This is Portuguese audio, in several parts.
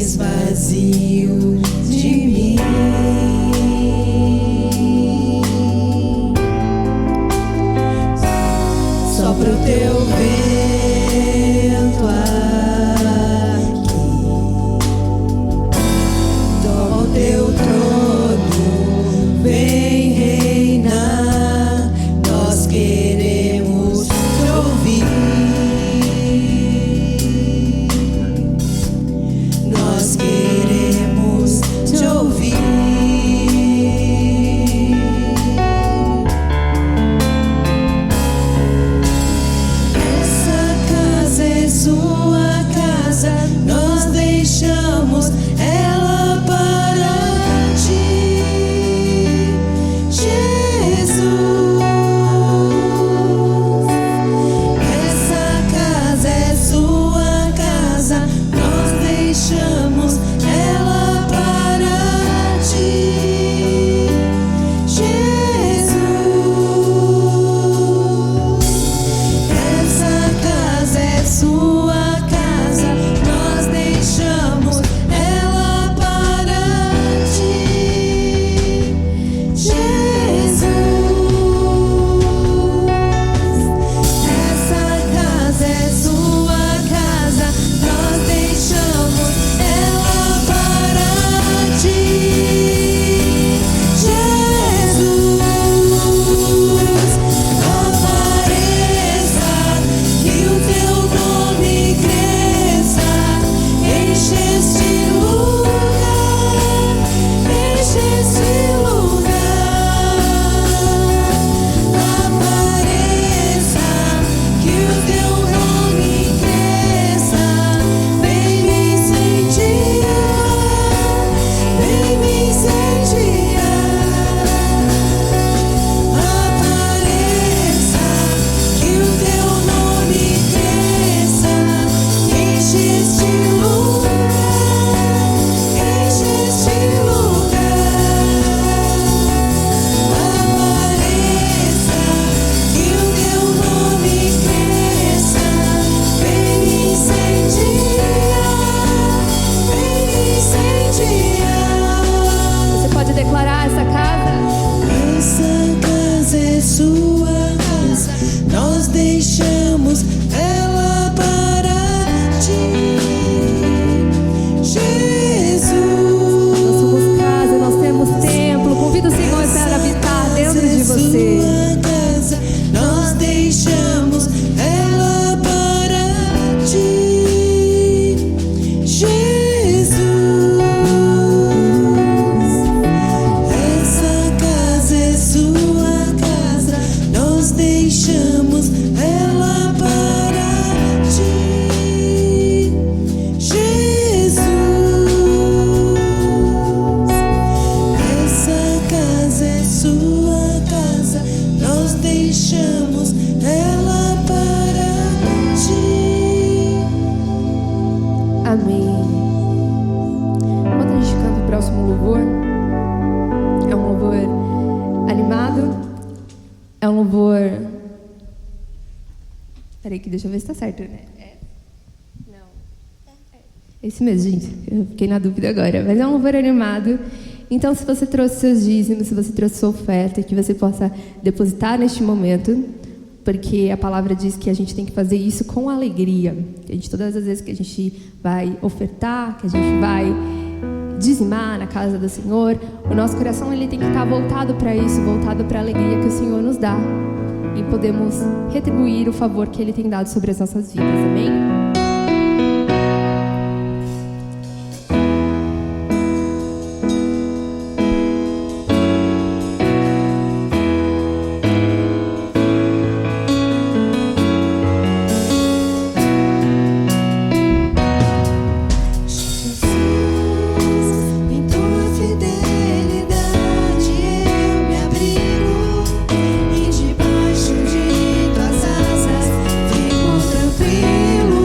esvazio de mim. Sopra o teu vento aqui, toma o teu trono, vem reinar. Nós queremos te ouvir, nós queremos te ouvir. Essa casa é sua casa, nós deixamos ela para ti, Jesus. Essa casa é sua casa, nós deixamos ela para ti, Jesus. Essa casa é sua casa, nós deixamos ela para ti, Jesus. Essa casa é sua casa, nós deixamos ela para ti, Jesus. Apareça, que o teu nome cresça, enche este lugar, enche este lugar. Apareça, que o teu nome cresça, vem me incendiar, vem me incendiar. Apareça, que o teu nome cresça, enche este lugar, enche este lugar. Apareça, que o teu nome cresça, vem me incendiar, vem me incendiar. Você pode declarar essa casa? Essa casa é sua casa, nós deixamos ela para ti, Jesus. Nós somos casa, nós temos templo. Convido o Senhor para habitar dentro de você. Sua casa, nós deixamos ela para ti, Jesus. Essa casa é sua casa, nós deixamos ela para ti, Jesus. Essa casa é sua casa, nós deixamos ela para ti. Amém. Enquanto a gente canta o próximo louvor, é um louvor animado, é um louvor... Peraí que deixa eu ver se tá certo, né? Não. É esse mesmo, gente. Eu fiquei na dúvida agora. Mas é um louvor animado. Então, se você trouxe seus dízimos, se você trouxe sua oferta, que você possa depositar neste momento, porque a palavra diz que a gente tem que fazer isso com alegria. Que a gente, todas as vezes que a gente vai ofertar, que a gente vai dizimar na casa do Senhor, o nosso coração ele tem que estar voltado para isso, voltado para a alegria que o Senhor nos dá. E podemos retribuir o favor que Ele tem dado sobre as nossas vidas. Amém? Em tua fidelidade eu me abrigo, e debaixo de tuas asas fico tranquilo.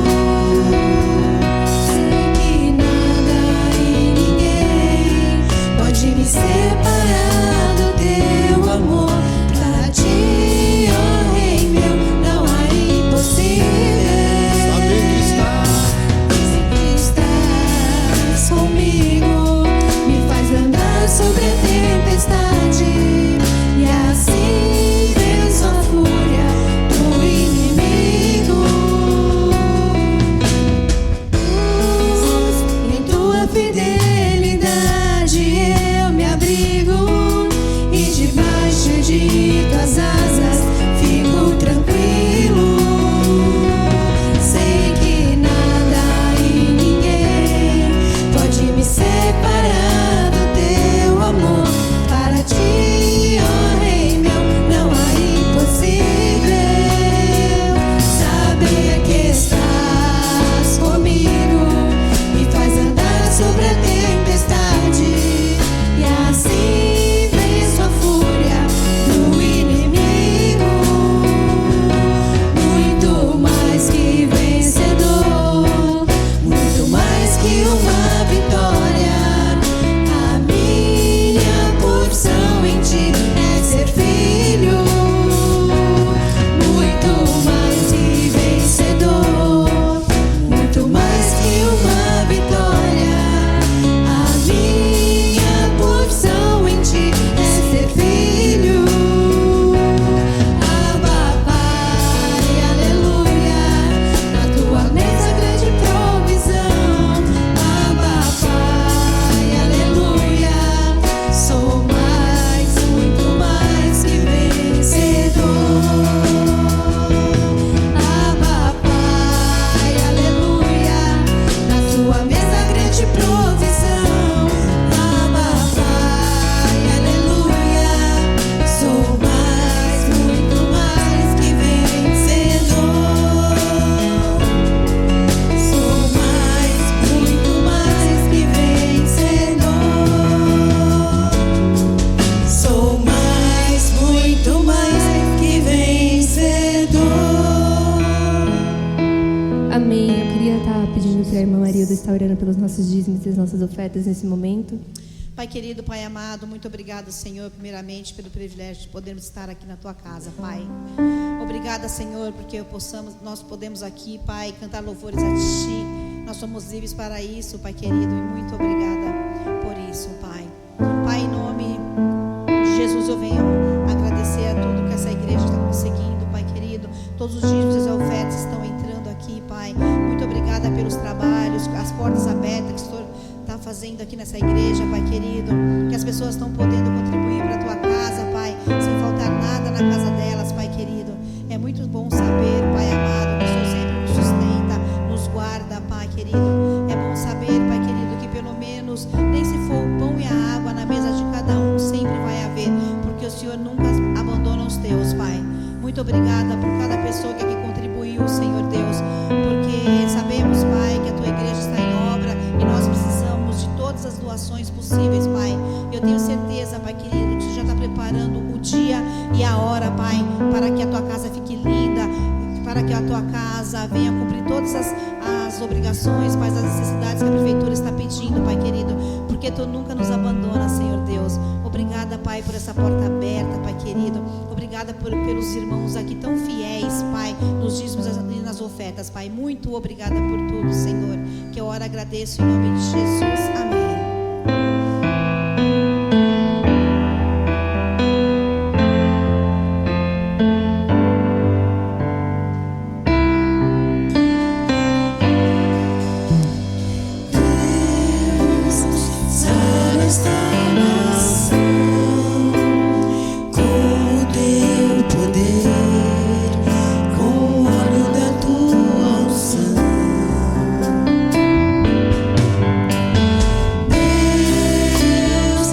que a irmã Marilda está orando pelos nossos dízimos e as nossas ofertas nesse momento. Pai querido, Pai amado, muito obrigado, Senhor, primeiramente pelo privilégio de podermos estar aqui na Tua casa, Pai. Obrigada, Senhor, porque nós podemos aqui, Pai, cantar louvores a Ti. Nós somos livres para isso, Pai querido, e muito obrigada por isso, Pai. Pai, em nome de Jesus, eu venho agradecer a tudo que essa igreja está conseguindo, Pai querido. Todos os dízimos e as ofertas estão entrando aqui, Pai. Muito obrigada pelos trabalhos, as portas abertas que o Senhor está fazendo aqui nessa igreja, Pai querido, que as pessoas estão podendo contribuir para a Tua casa, Pai, sem faltar nada na casa delas, Pai querido. É muito bom saber, Pai amado, que o Senhor sempre nos sustenta, nos guarda, Pai querido. É bom saber, Pai querido, que pelo menos, nem se for o pão e a água na mesa de cada um, sempre vai haver, porque o Senhor nunca abandona os Teus, Pai. Muito obrigada por cada pessoa que aqui contribuiu, Senhor Deus, porque sabemos, Pai, que a Tua igreja está em obra e nós precisamos de todas as doações possíveis, Pai. Eu tenho certeza, Pai querido, que você já está preparando o dia e a hora, Pai, para que a Tua casa fique linda, para que a Tua casa venha cumprir todas as obrigações, Pai, as necessidades que a prefeitura está pedindo, Pai querido, porque Tu nunca nos abandona, Senhor Deus. Obrigada, Pai, por essa porta aberta, Pai querido. Obrigada pelos irmãos aqui tão fiéis, Pai, nos dízimos e nas ofertas, Pai. Muito obrigada por tudo, Senhor, que eu oro agradeço em nome de Jesus. Amém. Sara esta nação com o Teu poder, com o óleo da Tua unção. Deus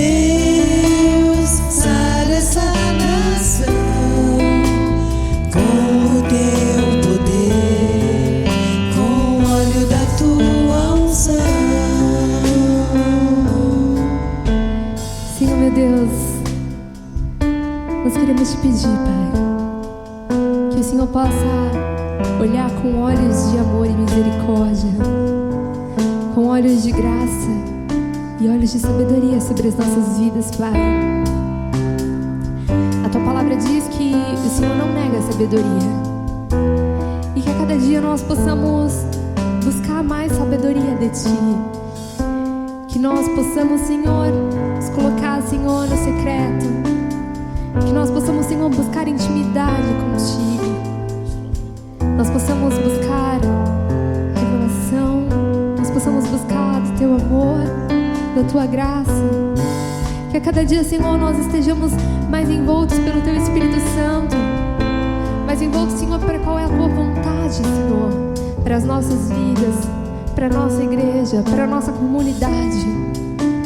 Deus, sara essa nação com o teu poder, com o óleo da tua unção. Senhor meu Deus, nós queremos te pedir, Pai, que o Senhor possa olhar com olhos de amor e misericórdia, com olhos de graça e olhos de sabedoria sobre as nossas vidas, Pai. A tua palavra diz que o Senhor não nega a sabedoria e que a cada dia nós possamos buscar mais sabedoria de ti, que nós possamos, Senhor, nos colocar, Senhor, no secreto, que nós possamos, Senhor, buscar intimidade contigo, nós possamos buscar revelação, nós possamos buscar do teu amor, da tua graça, que a cada dia, Senhor, nós estejamos mais envoltos pelo teu Espírito Santo, mais envoltos, Senhor, para qual é a tua vontade, Senhor, para as nossas vidas, para a nossa igreja, para a nossa comunidade,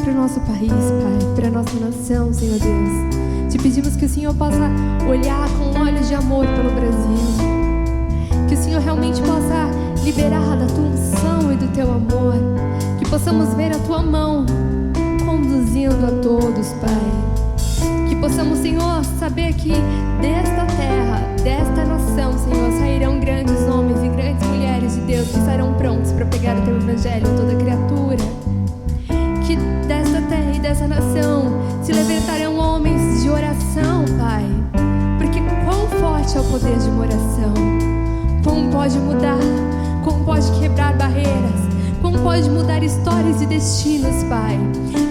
para o nosso país, Pai, para a nossa nação, Senhor Deus. Te pedimos que o Senhor possa olhar com olhos de amor pelo Brasil, que o Senhor realmente possa liberar da tua unção e do teu amor, que possamos ver a tua mão conduzindo a todos, Pai, que possamos, Senhor, saber que desta terra, desta nação, Senhor, sairão grandes homens e grandes mulheres de Deus que estarão prontos para pregar o teu evangelho a toda criatura, que desta terra e dessa nação se levantarão homens de oração, Pai, porque quão forte é o poder de uma oração, como pode mudar, como pode quebrar barreiras, como pode mudar histórias e destinos, Pai.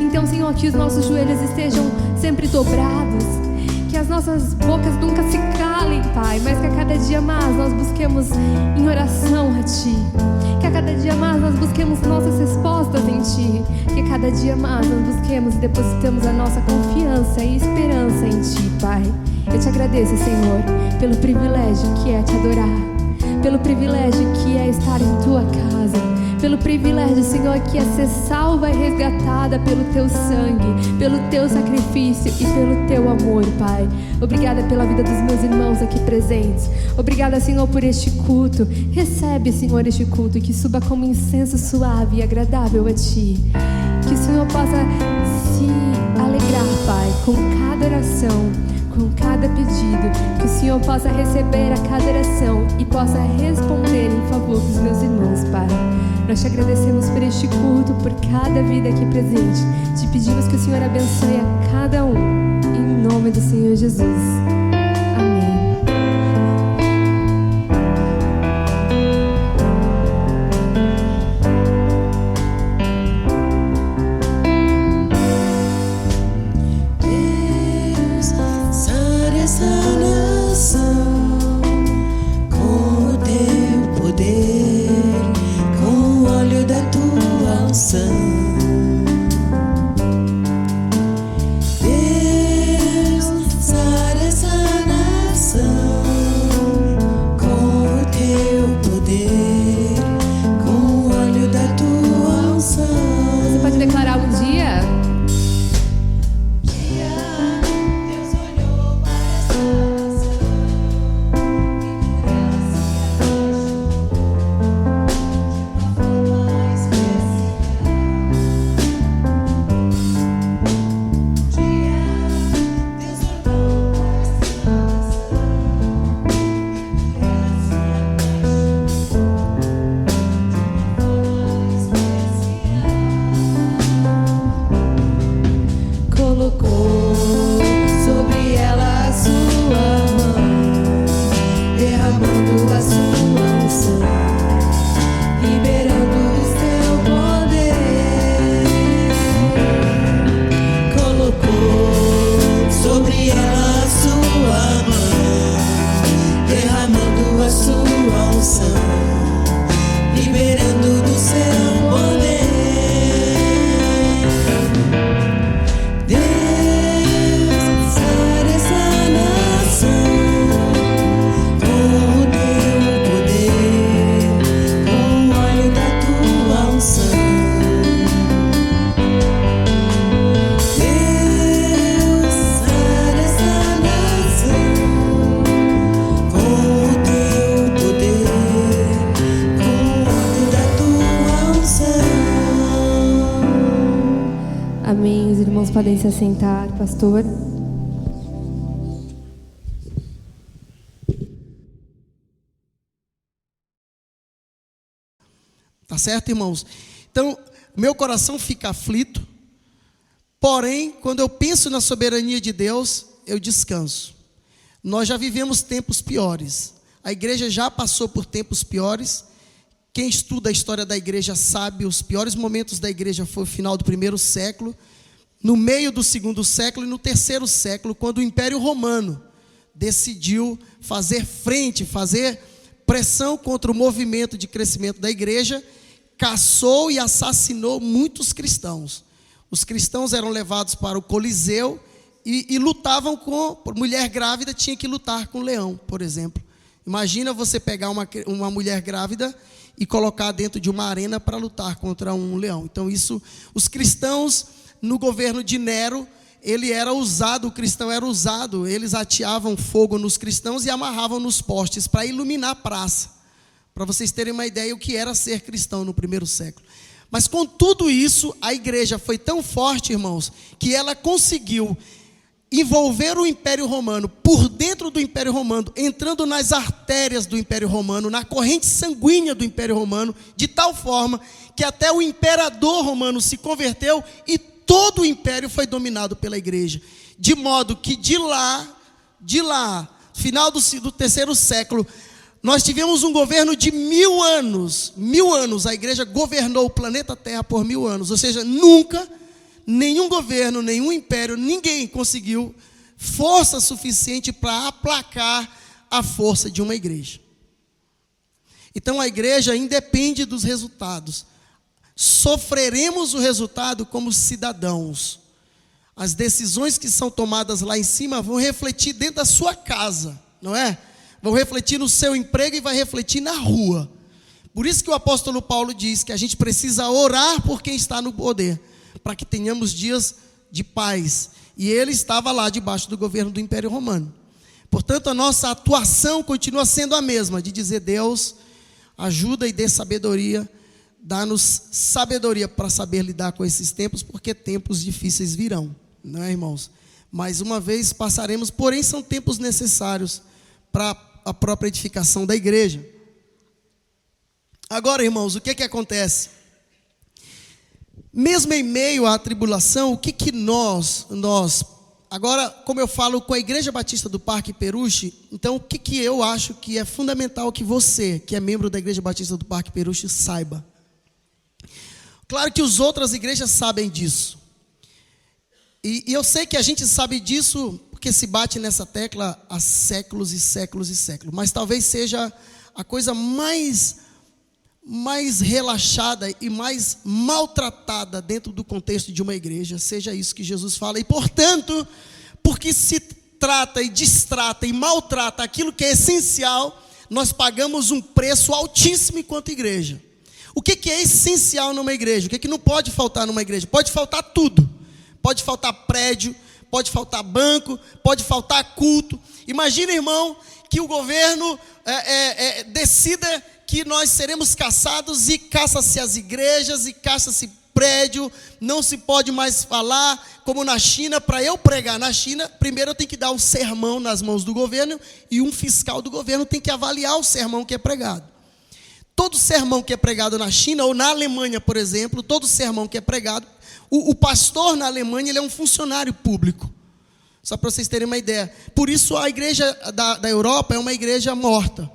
Então, Senhor, que os nossos joelhos estejam sempre dobrados, que as nossas bocas nunca se calem, Pai, mas que a cada dia mais nós busquemos em oração a Ti, que a cada dia mais nós busquemos nossas respostas em Ti, que a cada dia mais nós busquemos e depositemos a nossa confiança e esperança em Ti, Pai. Eu te agradeço, Senhor, pelo privilégio que é te adorar, pelo privilégio que é estar em tua casa, pelo privilégio, Senhor, que é ser salva e resgatada pelo teu sangue, pelo teu sacrifício e pelo teu amor, Pai. Obrigada pela vida dos meus irmãos aqui presentes. Obrigada, Senhor, por este culto. Recebe, Senhor, este culto, que suba como incenso suave e agradável a Ti. Que o Senhor possa se alegrar, Pai, com cada oração, com cada pedido, que o Senhor possa receber a cada oração e possa responder em favor dos meus irmãos, Pai. Nós te agradecemos por este culto, por cada vida aqui presente. Te pedimos que o Senhor abençoe a cada um, em nome do Senhor Jesus. Amém. Deus, sara essa nação com o teu poder, com o óleo da tua unção. Deus, sara essa nação com o teu poder, com o óleo da tua unção. Você pode declarar um dia? Deus olhou para essa nação e por ela se apaixonou de uma forma especial. Deus olhou para essa nação e por ela se apaixonou de uma forma especial. Colocou sobre ela a sua mão, derramando a sua unção, liberando o seu poder. Colocou sobre ela a sua mão, derramando a sua unção, liberando do seu poder. Deus, podem se assentar, pastor. Tá certo, irmãos? Então, meu coração fica aflito, porém, quando eu penso na soberania de Deus, eu descanso. Nós já vivemos tempos piores. A igreja já passou por tempos piores. Quem estuda a história da igreja sabe, os piores momentos da igreja foi o final do 1º século, no meio do 2º século e no 3º século, quando o Império Romano decidiu fazer frente, fazer pressão contra o movimento de crescimento da igreja, caçou e assassinou muitos cristãos. Os cristãos eram levados para o Coliseu e lutavam com... Mulher grávida tinha que lutar com um leão, por exemplo. Imagina você pegar uma mulher grávida e colocar dentro de uma arena para lutar contra um leão. Então isso, os cristãos no governo de Nero, o cristão era usado, eles ateavam fogo nos cristãos e amarravam nos postes para iluminar a praça, para vocês terem uma ideia o que era ser cristão no 1º século. Mas com tudo isso, a igreja foi tão forte, irmãos, que ela conseguiu envolver o Império Romano por dentro do Império Romano, entrando nas artérias do Império Romano, na corrente sanguínea do Império Romano, de tal forma que até o imperador romano se converteu e todo o império foi dominado pela igreja. De modo que de lá, final do 3º século, nós tivemos um governo de 1000 anos. 1000 anos, a igreja governou o planeta Terra por 1000 anos. Ou seja, nunca, nenhum governo, nenhum império, ninguém conseguiu força suficiente para aplacar a força de uma igreja. Então a igreja independe dos resultados. Sofreremos o resultado como cidadãos. As decisões que são tomadas lá em cima vão refletir dentro da sua casa, não é? Vão refletir no seu emprego e vai refletir na rua. Por isso que o apóstolo Paulo diz que a gente precisa orar por quem está no poder, para que tenhamos dias de paz. E ele estava lá debaixo do governo do Império Romano. Portanto, a nossa atuação continua sendo a mesma, de dizer: Deus, ajuda e dê sabedoria, dá-nos sabedoria para saber lidar com esses tempos, porque tempos difíceis virão, não é, irmãos? Mais uma vez passaremos, porém são tempos necessários para a própria edificação da igreja. Agora, irmãos, o que acontece? Mesmo em meio à tribulação, o que nós, agora, como eu falo com a Igreja Batista do Parque Peruche, então o que eu acho que é fundamental que você, que é membro da Igreja Batista do Parque Peruche, saiba. Claro que as outras igrejas sabem disso. E eu sei que a gente sabe disso porque se bate nessa tecla há séculos e séculos e séculos. Mas talvez seja a coisa mais relaxada e mais maltratada dentro do contexto de uma igreja. Seja isso que Jesus fala. E portanto, porque se trata e distrata e maltrata aquilo que é essencial, nós pagamos um preço altíssimo enquanto igreja. O que é essencial numa igreja? O que não pode faltar numa igreja? Pode faltar tudo. Pode faltar prédio, pode faltar banco, pode faltar culto. Imagina, irmão, que o governo decida que nós seremos caçados e caça-se as igrejas e caça-se prédio. Não se pode mais falar, como na China. Para eu pregar na China, primeiro eu tenho que dar o sermão nas mãos do governo e um fiscal do governo tem que avaliar o sermão que é pregado. Todo sermão que é pregado na China ou na Alemanha, por exemplo, todo sermão que é pregado, o pastor na Alemanha ele é um funcionário público. Só para vocês terem uma ideia. Por isso a igreja da Europa é uma igreja morta.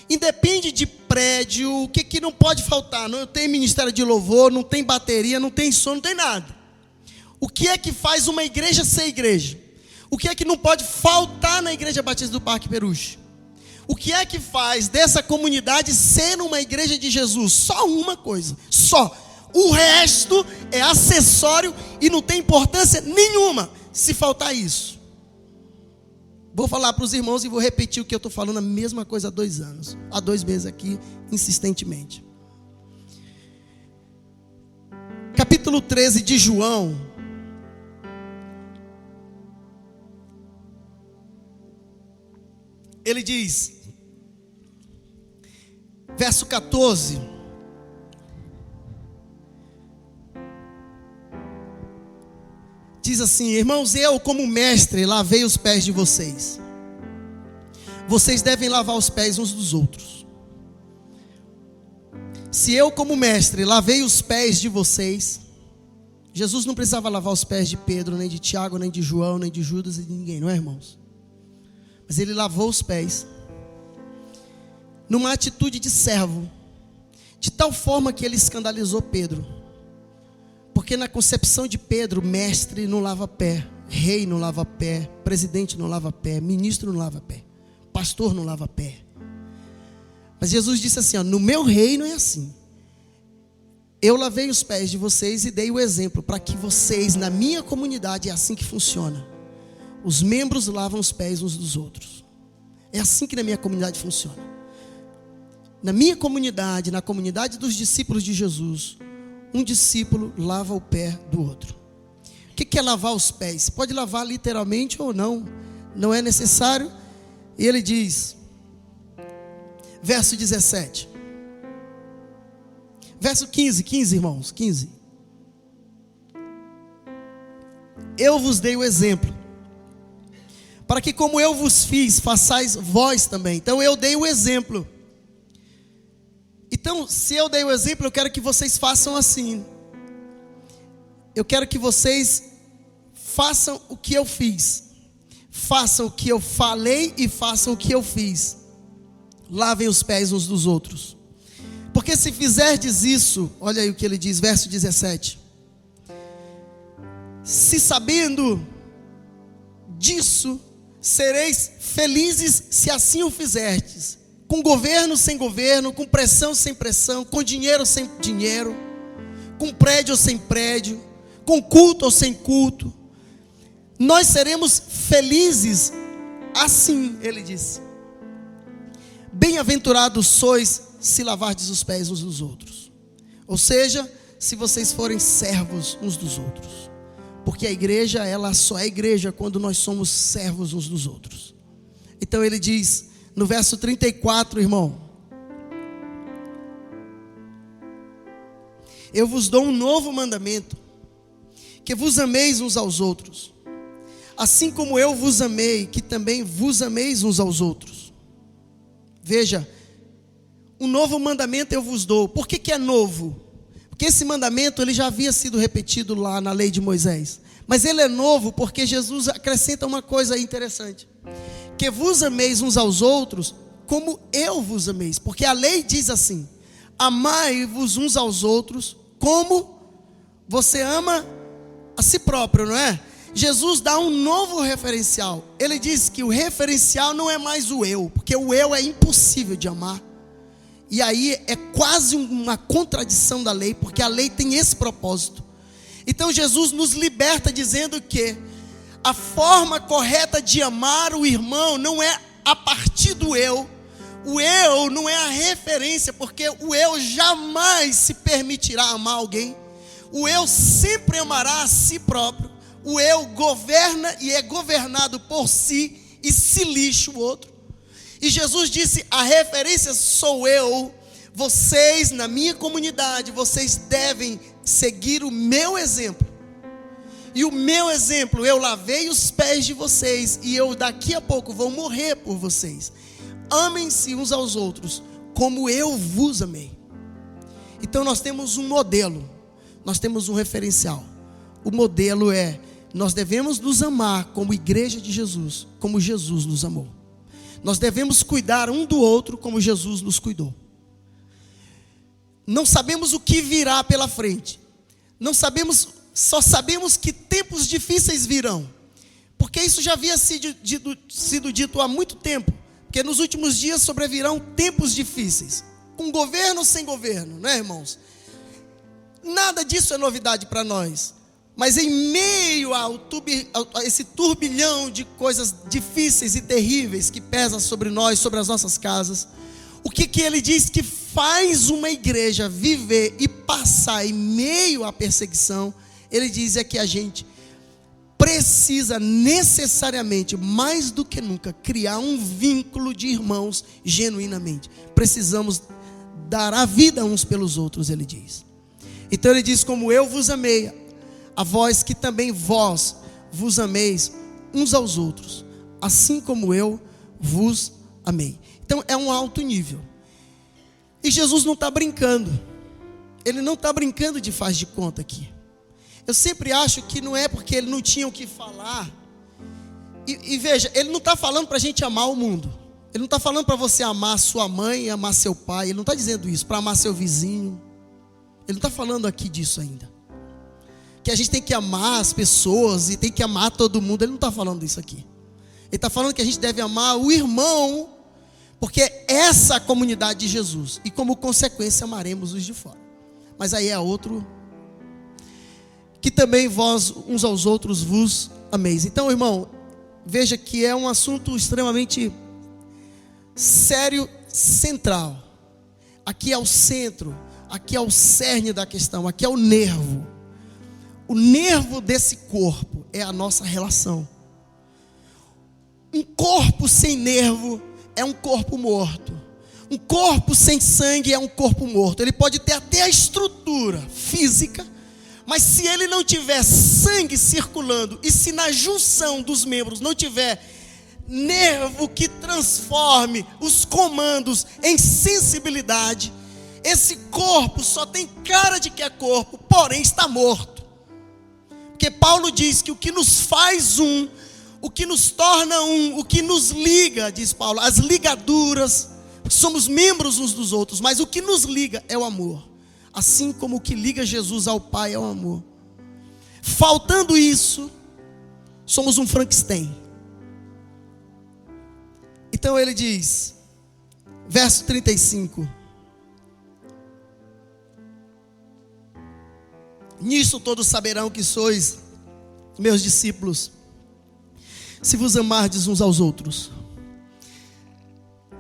Independe de prédio, o que não pode faltar? Não tem ministério de louvor, não tem bateria, não tem som, não tem nada. O que é que faz uma igreja ser igreja? O que é que não pode faltar na Igreja Batista do Parque Peruche? O que é que faz dessa comunidade ser uma igreja de Jesus? Só uma coisa, só. O resto é acessório e não tem importância nenhuma se faltar isso. Vou falar para os irmãos e vou repetir o que eu estou falando, a mesma coisa há 2 anos. Há 2 meses aqui, insistentemente. Capítulo 13 de João. Ele diz, verso 14: diz assim: irmãos, eu como mestre lavei os pés de vocês. Vocês devem lavar os pés uns dos outros. Se eu como mestre lavei os pés de vocês, Jesus não precisava lavar os pés de Pedro, nem de Tiago, nem de João, nem de Judas e de ninguém, não é, irmãos? Mas ele lavou os pés numa atitude de servo, de tal forma que ele escandalizou Pedro. Porque na concepção de Pedro, mestre não lava pé, rei não lava pé, presidente não lava pé, ministro não lava pé, pastor não lava pé. Mas Jesus disse assim, ó, no meu reino é assim. Eu lavei os pés de vocês e dei o exemplo para que vocês, na minha comunidade, é assim que funciona. Os membros lavam os pés uns dos outros. É assim que na minha comunidade funciona. Na minha comunidade, na comunidade dos discípulos de Jesus, um discípulo lava o pé do outro. O que é lavar os pés? Pode lavar literalmente ou não. Não é necessário. E ele diz, verso 17. Verso 15, irmãos, 15. Eu vos dei o exemplo, para que como eu vos fiz, façais vós também. Então eu dei o exemplo. Então, se eu dei o exemplo, eu quero que vocês façam assim. Eu quero que vocês façam o que eu fiz. Façam o que eu falei e façam o que eu fiz. Lavem os pés uns dos outros. Porque se fizerdes isso, olha aí o que ele diz, verso 17. Se sabendo disso, sereis felizes se assim o fizerdes. Com governo sem governo, com pressão sem pressão, com dinheiro sem dinheiro, com prédio ou sem prédio, com culto ou sem culto. Nós seremos felizes assim, ele disse. Bem-aventurados sois se lavardes os pés uns dos outros. Ou seja, se vocês forem servos uns dos outros. Porque a igreja, ela só é igreja quando nós somos servos uns dos outros. Então ele diz, no verso 34, irmão: eu vos dou um novo mandamento, que vos ameis uns aos outros, assim como eu vos amei, que também vos ameis uns aos outros. Veja, um novo mandamento eu vos dou. Por que é novo? Porque esse mandamento ele já havia sido repetido lá na lei de Moisés. Mas ele é novo porque Jesus acrescenta uma coisa interessante: que vos ameis uns aos outros como eu vos ameis. Porque a lei diz assim: amai-vos uns aos outros como você ama a si próprio, não é? Jesus dá um novo referencial. Ele diz que o referencial não é mais o eu, porque o eu é impossível de amar. E aí é quase uma contradição da lei, porque a lei tem esse propósito. Então Jesus nos liberta dizendo que a forma correta de amar o irmão não é a partir do eu. O eu não é a referência, porque o eu jamais se permitirá amar alguém. O eu sempre amará a si próprio. O eu governa e é governado por si e se lixa o outro. E Jesus disse, a referência sou eu. Vocês na minha comunidade, vocês devem seguir o meu exemplo. E o meu exemplo, eu lavei os pés de vocês e eu daqui a pouco vou morrer por vocês. Amem-se uns aos outros como eu vos amei. Então nós temos um modelo, nós temos um referencial. O modelo é, nós devemos nos amar como igreja de Jesus, como Jesus nos amou. Nós devemos cuidar um do outro como Jesus nos cuidou. Não sabemos o que virá pela frente. Não sabemos, só sabemos que tempos difíceis virão. Porque isso já havia sido dito há muito tempo. Porque nos últimos dias sobrevirão tempos difíceis. Com governo ou sem governo, não é, irmãos? Nada disso é novidade para nós. Mas em meio a esse turbilhão de coisas difíceis e terríveis que pesa sobre nós, sobre as nossas casas, o que ele diz que faz uma igreja viver e passar em meio à perseguição, ele diz é que a gente precisa necessariamente, mais do que nunca, criar um vínculo de irmãos genuinamente. Precisamos dar a vida uns pelos outros, ele diz. Então ele diz, como eu vos amei, a vós que também vós vos ameis uns aos outros, assim como eu vos amei. Então é um alto nível. E Jesus não está brincando. Ele não está brincando de faz de conta aqui. Eu sempre acho que não é porque ele não tinha o que falar. E veja, ele não está falando para a gente amar o mundo. Ele não está falando para você amar sua mãe e amar seu pai. Ele não está dizendo isso, para amar seu vizinho. Ele não está falando aqui disso ainda. Que a gente tem que amar as pessoas e tem que amar todo mundo. Ele não está falando isso aqui. Ele está falando que a gente deve amar o irmão, porque essa é a comunidade de Jesus. E como consequência amaremos os de fora. Mas aí é outro. Que também vós uns aos outros vos ameis. Então, irmão, veja que é um assunto extremamente sério, central. Aqui é o centro, aqui é o cerne da questão, aqui é o nervo. O nervo desse corpo é a nossa relação. Um corpo sem nervo é um corpo morto. Um corpo sem sangue é um corpo morto. Ele pode ter até a estrutura física, mas se ele não tiver sangue circulando e se na junção dos membros não tiver nervo que transforme os comandos em sensibilidade, esse corpo só tem cara de que é corpo, porém está morto. Porque Paulo diz que o que nos faz um, o que nos torna um, o que nos liga, diz Paulo, as ligaduras, somos membros uns dos outros, mas o que nos liga é o amor. Assim como o que liga Jesus ao Pai é o amor. Faltando isso, somos um Frankenstein. Então ele diz, verso 35. Nisso todos saberão que sois meus discípulos, se vos amardes uns aos outros.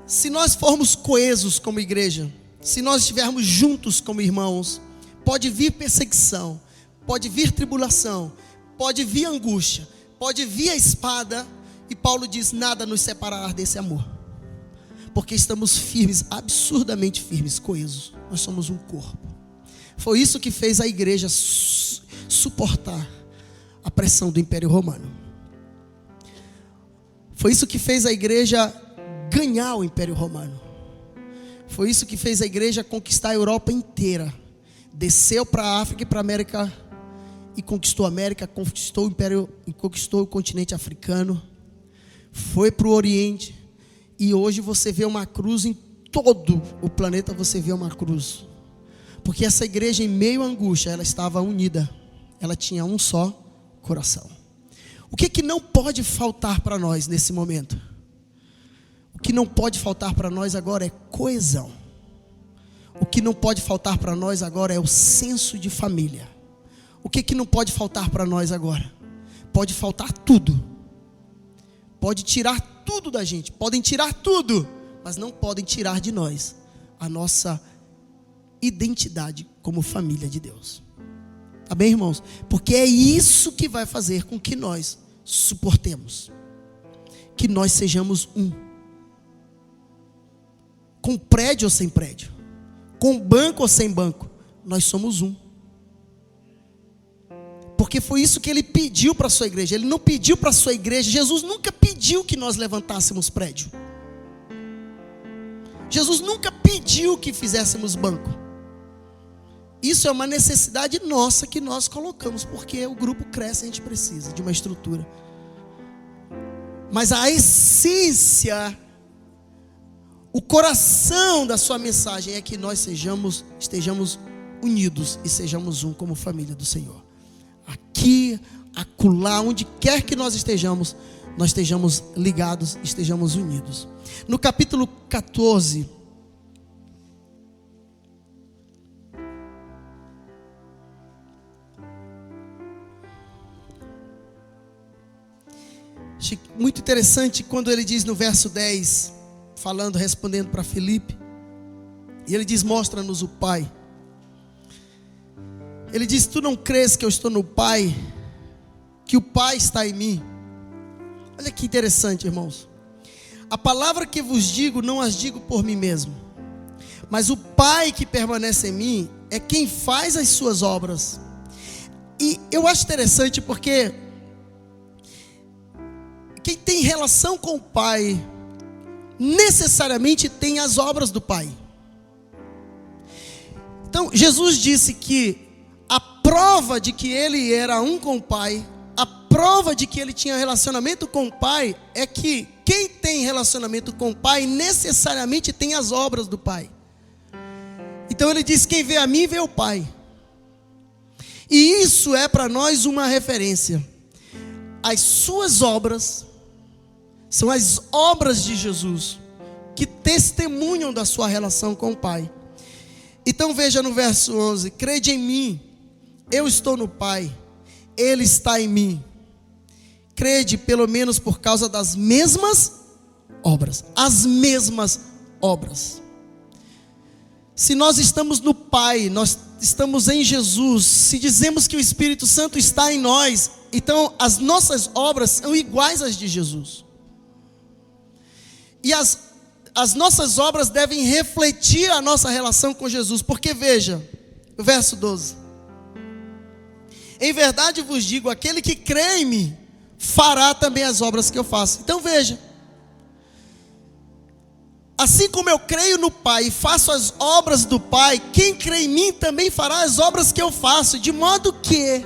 Se nós formos coesos como igreja, se nós estivermos juntos como irmãos, pode vir perseguição, pode vir tribulação, pode vir angústia, pode vir a espada, e Paulo diz, nada nos separará desse amor, porque estamos firmes, absurdamente firmes, coesos, nós somos um corpo. Foi isso que fez a igreja suportar a pressão do Império Romano. Foi isso que fez a igreja ganhar o Império Romano. Foi isso que fez a igreja conquistar a Europa inteira. Desceu para a África e para a América e conquistou a América, conquistou o Império, conquistou o continente africano. Foi para o Oriente. E hoje você vê uma cruz em todo o planeta, você vê uma cruz. Porque essa igreja, em meio à angústia, ela estava unida. Ela tinha um só coração. O que não pode faltar para nós nesse momento? O que não pode faltar para nós agora é coesão. O que não pode faltar para nós agora é o senso de família. O que não pode faltar para nós agora? Pode faltar tudo. Pode tirar tudo da gente. Podem tirar tudo, mas não podem tirar de nós a nossa identidade como família de Deus. Tá bem, irmãos? Porque é isso que vai fazer com que nós suportemos, que nós sejamos um, com prédio ou sem prédio, com banco ou sem banco, nós somos um. Porque foi isso que ele pediu para a sua igreja. Ele não pediu para a sua igreja, Jesus nunca pediu que nós levantássemos prédio. Jesus nunca pediu que fizéssemos banco. Isso é uma necessidade nossa que nós colocamos, porque o grupo cresce, a gente precisa de uma estrutura. Mas a essência, o coração da sua mensagem é que nós estejamos unidos e sejamos um como família do Senhor. Aqui, acolá, onde quer que nós estejamos ligados, estejamos unidos. No capítulo 14, muito interessante quando ele diz no verso 10, respondendo para Filipe, e ele diz, mostra-nos o Pai. Ele diz, tu não crês que eu estou no Pai, que o Pai está em mim? Olha que interessante, irmãos. A palavra que vos digo, não as digo por mim mesmo, mas o Pai que permanece em mim é quem faz as suas obras. E eu acho interessante porque quem tem relação com o Pai, necessariamente tem as obras do Pai. Então, Jesus disse que a prova de que ele era um com o Pai, a prova de que ele tinha relacionamento com o Pai, é que quem tem relacionamento com o Pai, necessariamente tem as obras do Pai. Então ele diz, quem vê a mim, vê o Pai. E isso é para nós uma referência. As suas obras são as obras de Jesus, que testemunham da sua relação com o Pai. Então veja no verso 11, crede em mim, eu estou no Pai, Ele está em mim. Crede pelo menos por causa das mesmas obras. As mesmas obras. Se nós estamos no Pai, nós estamos em Jesus, se dizemos que o Espírito Santo está em nós, então as nossas obras são iguais às de Jesus. E as nossas obras devem refletir a nossa relação com Jesus, porque veja, o verso 12. Em verdade vos digo, aquele que crê em mim, fará também as obras que eu faço. Então veja, assim como eu creio no Pai e faço as obras do Pai, quem crê em mim também fará as obras que eu faço, de modo que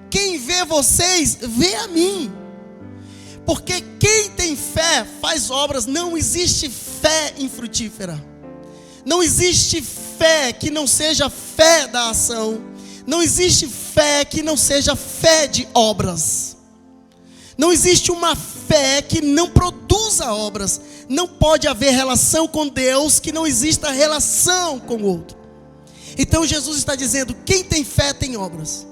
quem vê vocês, vê a mim. Porque quem tem fé faz obras. Não existe fé infrutífera. Não existe fé que não seja fé da ação. Não existe fé que não seja fé de obras. Não existe uma fé que não produza obras. Não pode haver relação com Deus que não exista relação com o outro. Então Jesus está dizendo, quem tem fé tem obras.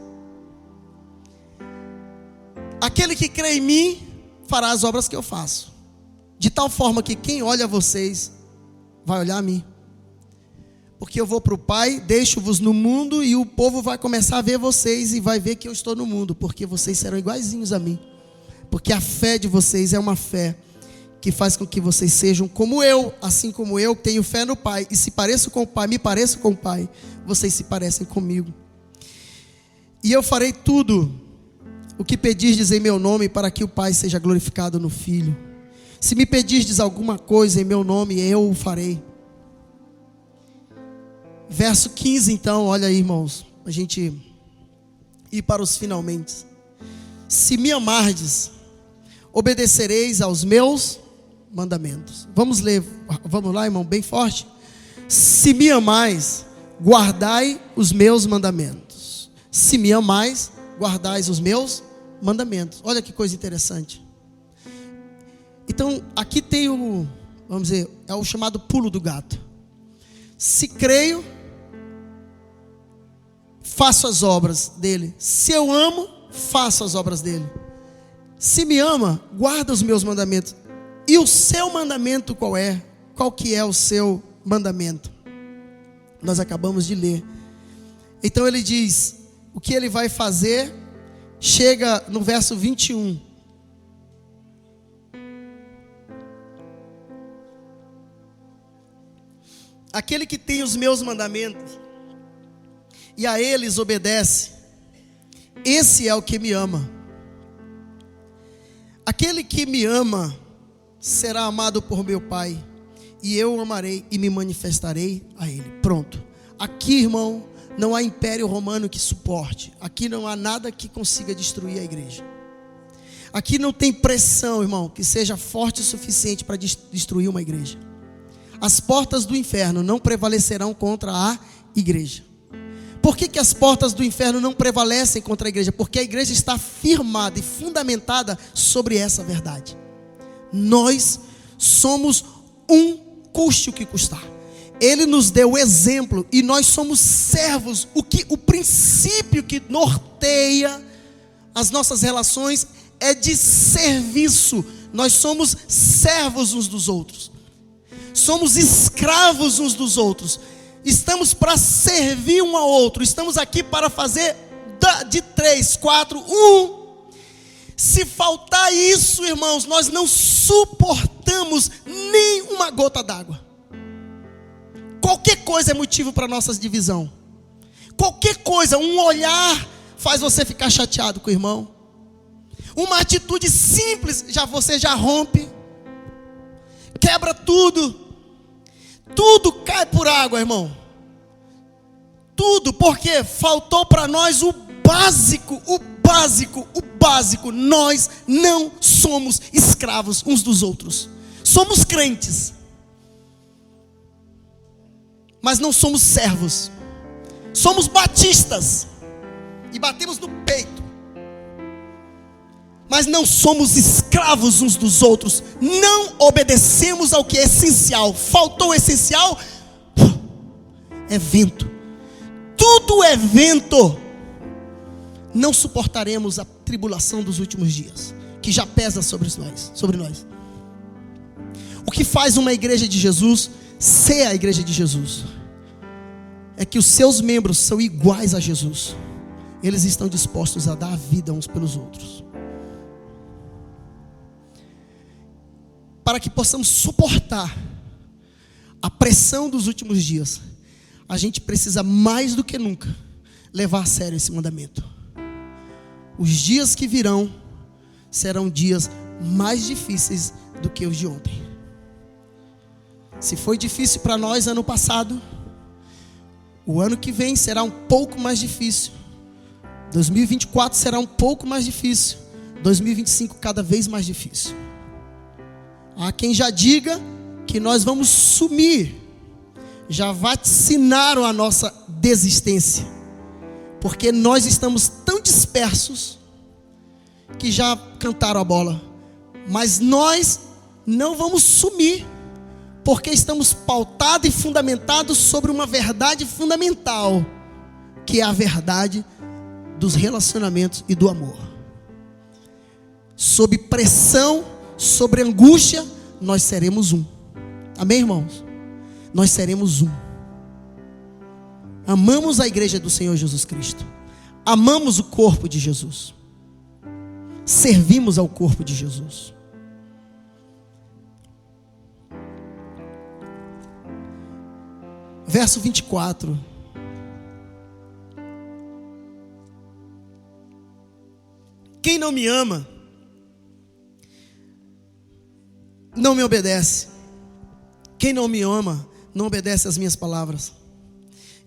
Aquele que crê em mim fará as obras que eu faço, de tal forma que quem olha vocês vai olhar a mim, porque eu vou para o Pai, deixo-vos no mundo, e o povo vai começar a ver vocês e vai ver que eu estou no mundo, porque vocês serão iguaizinhos a mim, porque a fé de vocês é uma fé que faz com que vocês sejam como eu, assim como eu tenho fé no Pai, e se pareço com o Pai, me pareço com o Pai, vocês se parecem comigo. E eu farei tudo o que pedirdes em meu nome, para que o Pai seja glorificado no Filho. Se me pedirdes alguma coisa em meu nome, eu o farei. Verso 15 então, olha aí, irmãos, a gente ir para os finalmente. Se me amardes, obedecereis aos meus mandamentos. Vamos ler, vamos lá, irmão, bem forte. Se me amais, guardai os meus mandamentos. Se me amais, guardais os meus mandamentos. Olha que coisa interessante. Então, aqui tem vamos dizer, é o chamado pulo do gato. Se creio, faço as obras dele. Se eu amo, faço as obras dele. Se me ama, guarda os meus mandamentos. E o seu mandamento qual é? Qual que é o seu mandamento? Nós acabamos de ler. Então ele diz, o que ele vai fazer? Chega no verso 21. Aquele que tem os meus mandamentos e a eles obedece, esse é o que me ama. Aquele que me ama será amado por meu Pai, e eu o amarei e me manifestarei a ele. Pronto. Aqui, irmão, não há império romano que suporte. Aqui não há nada que consiga destruir a igreja. Aqui não tem pressão, irmão, que seja forte o suficiente para destruir uma igreja. As portas do inferno não prevalecerão contra a igreja. Por que as portas do inferno não prevalecem contra a igreja? Porque a igreja está firmada e fundamentada sobre essa verdade. Nós somos um custe o que custar. Ele nos deu o exemplo e nós somos servos. O princípio que norteia as nossas relações é de serviço. Nós somos servos uns dos outros. Somos escravos uns dos outros. Estamos para servir um ao outro. Estamos aqui para fazer de 3, 4, 1. Se faltar isso, irmãos, nós não suportamos nem uma gota d'água. Qualquer coisa é motivo para nossa divisão. Qualquer coisa, um olhar faz você ficar chateado com o irmão. Uma atitude simples, você já rompe, quebra tudo. Tudo cai por água, irmão. Tudo, porque faltou para nós o básico. Nós não somos escravos uns dos outros. Somos crentes, mas não somos servos. Somos batistas e batemos no peito, mas não somos escravos uns dos outros. Não obedecemos ao que é essencial. Faltou o essencial, é vento. Tudo é vento. Não suportaremos a tribulação dos últimos dias, que já pesa sobre nós. O que faz uma igreja de Jesus ser a igreja de Jesus é que os seus membros são iguais a Jesus. Eles estão dispostos a dar a vida uns pelos outros. Para que possamos suportar a pressão dos últimos dias, a gente precisa mais do que nunca levar a sério esse mandamento. Os dias que virão serão dias mais difíceis do que os de ontem. Se foi difícil para nós ano passado, o ano que vem será um pouco mais difícil. 2024 será um pouco mais difícil. 2025 cada vez mais difícil. Há quem já diga que nós vamos sumir. Já vaticinaram a nossa desistência, porque nós estamos tão dispersos que já cantaram a bola. Mas nós não vamos sumir, porque estamos pautados e fundamentados sobre uma verdade fundamental, que é a verdade dos relacionamentos e do amor. Sob pressão, sobre angústia, nós seremos um. Amém, irmãos? Nós seremos um. Amamos a igreja do Senhor Jesus Cristo. Amamos o corpo de Jesus. Servimos ao corpo de Jesus. Verso 24. Quem não me ama, não me obedece. Quem não me ama, não obedece às minhas palavras.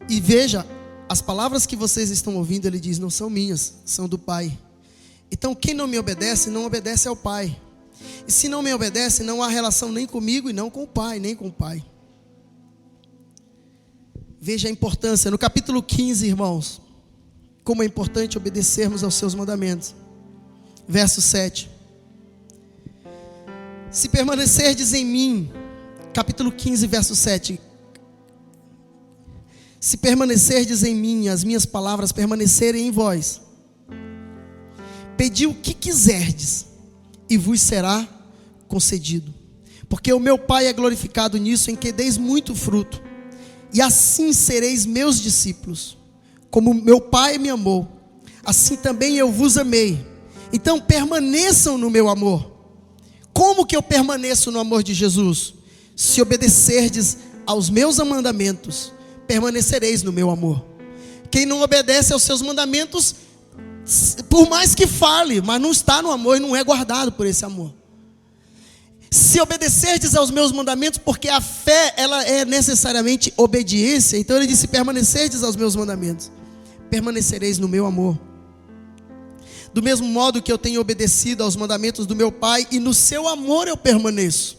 E veja, as palavras que vocês estão ouvindo, ele diz, não são minhas, são do Pai. Então quem não me obedece, não obedece ao Pai. E se não me obedece, não há relação nem comigo e não com o Pai, nem com o Pai. Veja a importância, no capítulo 15, irmãos, como é importante obedecermos aos seus mandamentos. Verso 7. Se permanecerdes em mim, capítulo 15, verso 7. Se permanecerdes em mim, as minhas palavras permanecerem em vós, pedi o que quiserdes, e vos será concedido. Porque o meu Pai é glorificado nisso, em que deis muito fruto, e assim sereis meus discípulos. Como meu Pai me amou, assim também eu vos amei. Então permaneçam no meu amor. Como que eu permaneço no amor de Jesus? Se obedecerdes aos meus mandamentos, permanecereis no meu amor. Quem não obedece aos seus mandamentos, por mais que fale, mas não está no amor e não é guardado por esse amor. Se obedecerdes aos meus mandamentos, porque a fé, ela é necessariamente obediência. Então ele disse, permanecerdes aos meus mandamentos, permanecereis no meu amor. Do mesmo modo que eu tenho obedecido aos mandamentos do meu Pai, e no seu amor eu permaneço.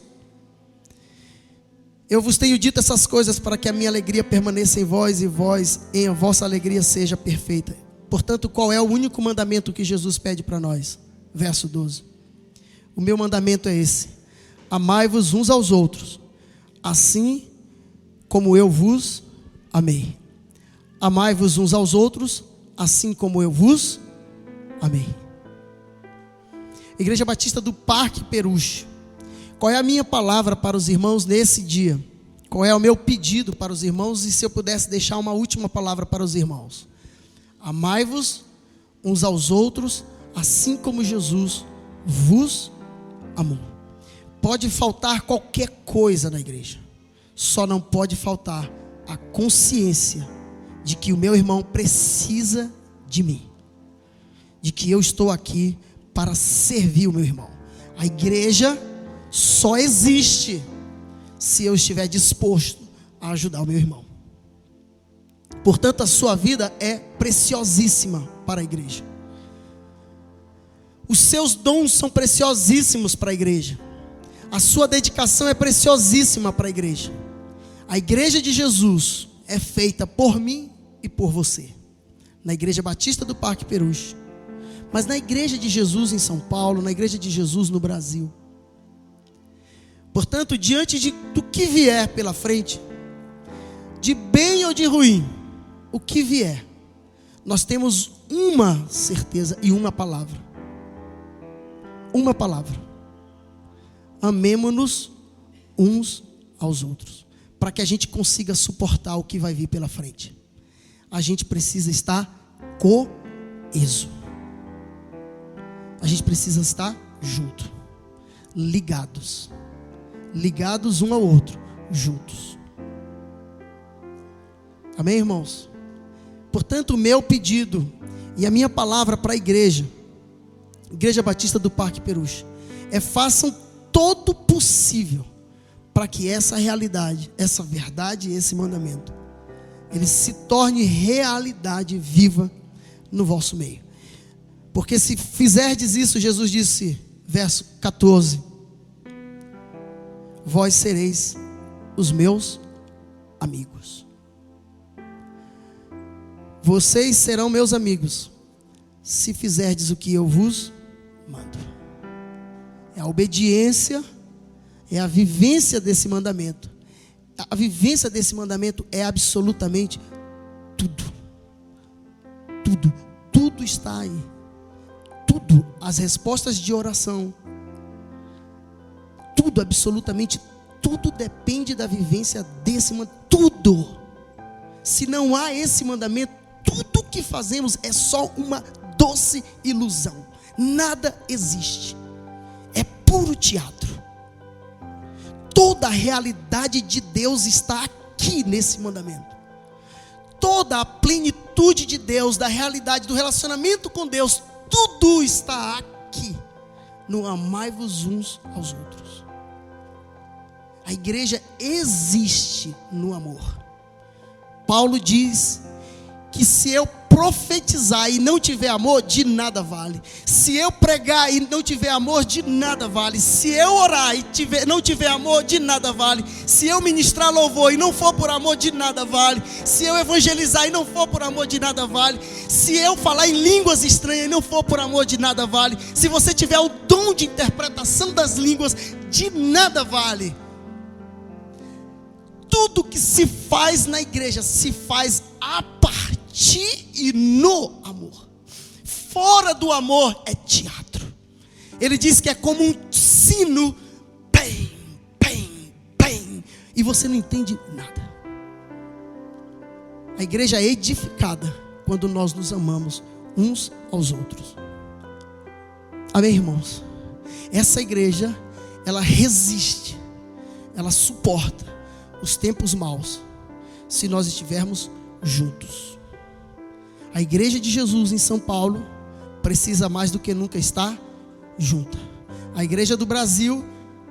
Eu vos tenho dito essas coisas para que a minha alegria permaneça em vós, e vós em a vossa alegria seja perfeita. Portanto, qual é o único mandamento que Jesus pede para nós? Verso 12. O meu mandamento é esse: amai-vos uns aos outros, assim como eu vos amei. Amai-vos uns aos outros, assim como eu vos amei. Igreja Batista do Parque Peruche. Qual é a minha palavra para os irmãos nesse dia? Qual é o meu pedido para os irmãos? E se eu pudesse deixar uma última palavra para os irmãos: amai-vos uns aos outros, assim como Jesus vos amou. Pode faltar qualquer coisa na igreja, só não pode faltar a consciência de que o meu irmão precisa de mim, de que eu estou aqui para servir o meu irmão. A igreja só existe se eu estiver disposto a ajudar o meu irmão. Portanto, a sua vida é preciosíssima para a igreja. Os seus dons são preciosíssimos para a igreja. A sua dedicação é preciosíssima para a igreja. A igreja de Jesus é feita por mim e por você. Na Igreja Batista do Parque Peruche. Mas na Igreja de Jesus em São Paulo, na Igreja de Jesus no Brasil. Portanto, diante do que vier pela frente, de bem ou de ruim, o que vier, nós temos uma certeza e uma palavra. Uma palavra. Amemo-nos uns aos outros, para que a gente consiga suportar o que vai vir pela frente. A gente precisa estar coeso. A gente precisa estar junto, ligados um ao outro, juntos. Amém, irmãos? Portanto, o meu pedido e a minha palavra para a Igreja Batista do Parque Peruche, façam todo o possível para que essa realidade, essa verdade e esse mandamento, ele se torne realidade viva no vosso meio. Porque se fizerdes isso, Jesus disse, verso 14, vós sereis os meus amigos. Vocês serão meus amigos, se fizerdes o que eu vos mando. É a obediência, é a vivência desse mandamento. A vivência desse mandamento é absolutamente tudo. Tudo está aí. Tudo, as respostas de oração, tudo, absolutamente tudo depende da vivência desse mandamento. Tudo. Se não há esse mandamento, tudo que fazemos é só uma doce ilusão. Nada existe. É puro teatro. Toda a realidade de Deus está aqui nesse mandamento. Toda a plenitude de Deus, da realidade, do relacionamento com Deus, tudo está aqui no amai-vos uns aos outros. A igreja existe no amor. Paulo diz que se eu profetizar e não tiver amor, de nada vale. Se eu pregar e não tiver amor, de nada vale. Se eu orar e não tiver amor, de nada vale. Se eu ministrar louvor e não for por amor, de nada vale. Se eu evangelizar e não for por amor, de nada vale. Se eu falar em línguas estranhas e não for por amor, de nada vale. Se você tiver o dom de interpretação das línguas, de nada vale. Tudo que se faz na igreja se faz a partir e no amor. Fora do amor é teatro. Ele diz que é como um sino, bem, e você não entende nada. A igreja é edificada quando nós nos amamos uns aos outros. Amém, irmãos? Essa igreja, ela resiste, ela suporta os tempos maus, se nós estivermos juntos. A igreja de Jesus em São Paulo precisa mais do que nunca estar junta. A igreja do Brasil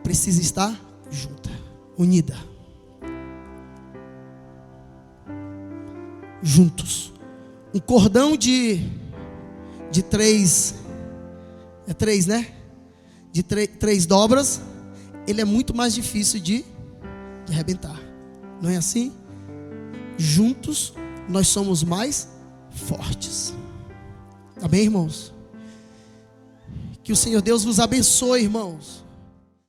precisa estar junta, unida. Juntos. Um cordão de três, é três, né? De três dobras, ele é muito mais difícil de arrebentar. Não é assim? Juntos nós somos mais fortes. Amém, irmãos? Que o Senhor Deus vos abençoe, irmãos.